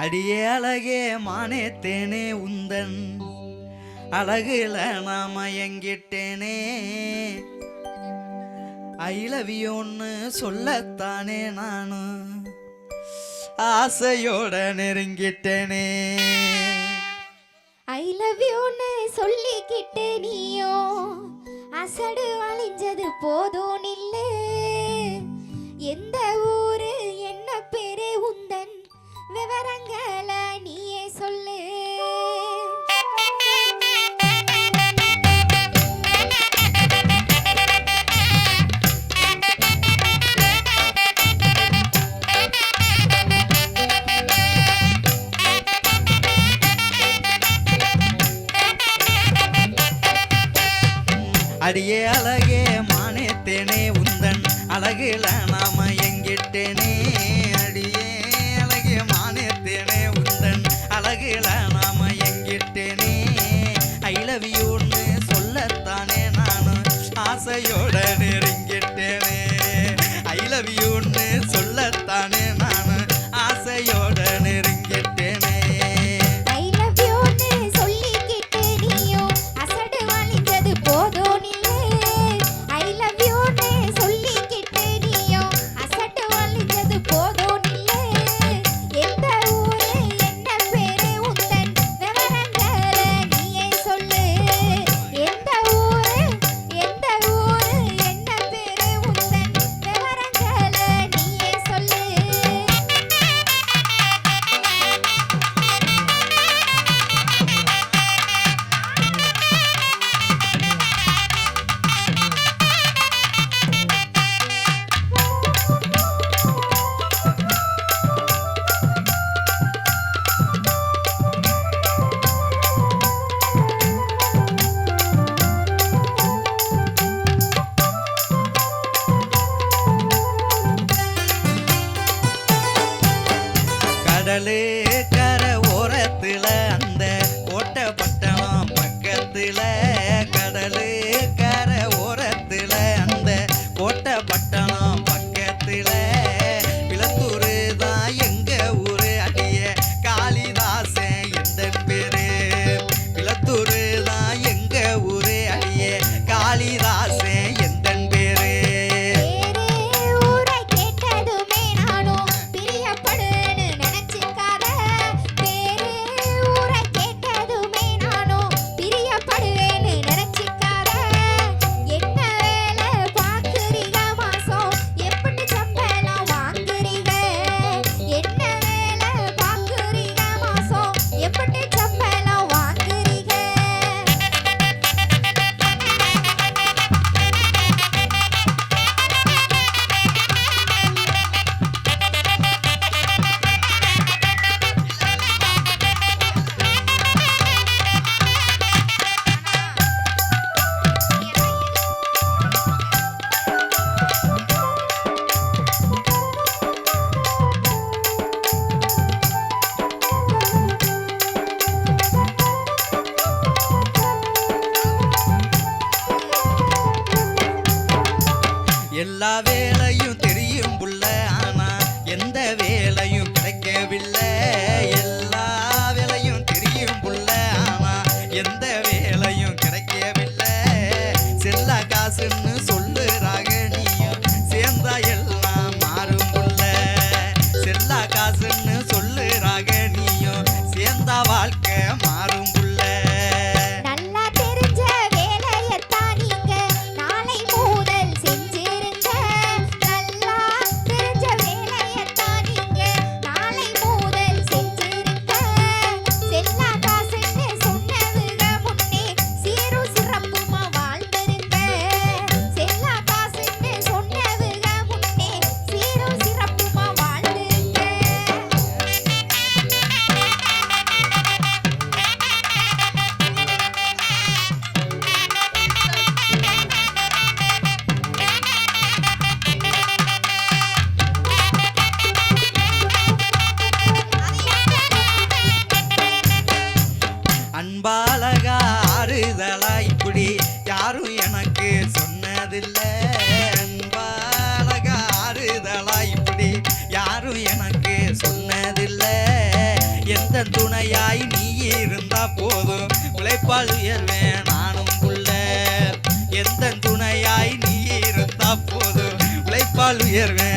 அடியே அழகே மானே தேனே உந்தன் அழகுல நான் மயங்கிட்டேனே. ஐ லவ் யூன்னு சொல்லத்தானே நானும் ஆசையோட நெருங்கிட்டேனே. ஐ லவ் யூன்னு சொல்லிக்கிட்டு நீயோ அசடு வளைஞ்சது போதும் நில்லு. எந்த ஊரு என்ன பேரு உந்தன் விவரங்களை நீயே சொல்லு. அடியே அழகே மானே தேனே உந்தன் அழகுல நாம எங்கிட்டேனே. அடியே அழகே மானே தேனே உந்தன் அழகுல நாம எங்கிட்டேனே. ஐ லவ் யூன்னு சொல்லத்தானே நானும் ஆசையோட நெருங்கிட்டேனே. ஐ லவ் யூன்னு சொல்லத்தானே நானும் ஆசையோட நெருங்கிட்டேனே. ஐ லவ் யூன்னு சொல்லிக்கிட்டு நீயோ அசடு வளைஞ்சது போதும் நில்லு. ஐ லவ் யூன்னு சொல்லிக்கிட்டு நீயோ அசடு வளைஞ்சது போதும் நில்லு. எந்த ஊரு என்ன பேரு உந்தன் விவரங்களை நீயே சொல்லு. எந்த ஊரு என்ன பேரு உந்தன் விவரங்களை நீயே சொல்லு. கடலு கரை ஓரத்துல அந்த கோட்டை பட்டணம் பக்கத்துல. கடலு கரை ஓரத்துல அந்த கோட்டை பட்டணம் பக்கத்துல. விளத்தூரு தான் எங்க ஊரு அடிய காளிதாசன் எந்த பேரு. விளத்தூரு தான் எங்க ஊரு அடிய காளிதாசன் எந்த பேரு. வேறே ஊரை கேட்டதுமே நானும் பிரியப்படுன்னு நினைச்சுக்காத. வேறே ஊரை கேட்டதுமே நானும் பிரியப்படுவேன்னு நினைச்சுக்காத. என்ன வேலை பார்க்குறீங்க மாசம் எப்படி சம்பளம் வாங்குறீங்க. என்ன வேலை பார்க்குறீங்க மாசம் எப்படி சம்பளம் வாங்குறீங்க. எல்லா வேலையும் தெரியும் புள்ள, ஆனா எந்த வேலையும் கிடைக்கவில்லை. எல்லா வேலையும் தெரியும் புள்ள, ஆனா எந்த வேலையும் கிடைக்கவில்லை. செல்லா காசுன்னு சொல்லுறாக நீயும் சேர்ந்தா எல்லாம் மாறும் புள்ள. செல்லா காசுன்னு சொல்லுறாக நீயும் சேர்ந்தா வாழ்க்கை மாறும் புள்ள. நல்லா தெரிஞ்ச வேலையத்தான் நீங்க நாளை முதல் செஞ்சிருங்க. உழைப்பால் உயர்வேன் நானும் புள்ள எந்த துணையாய் நீ இருந்தா போதும் உழைப்பால் உயர்வேன்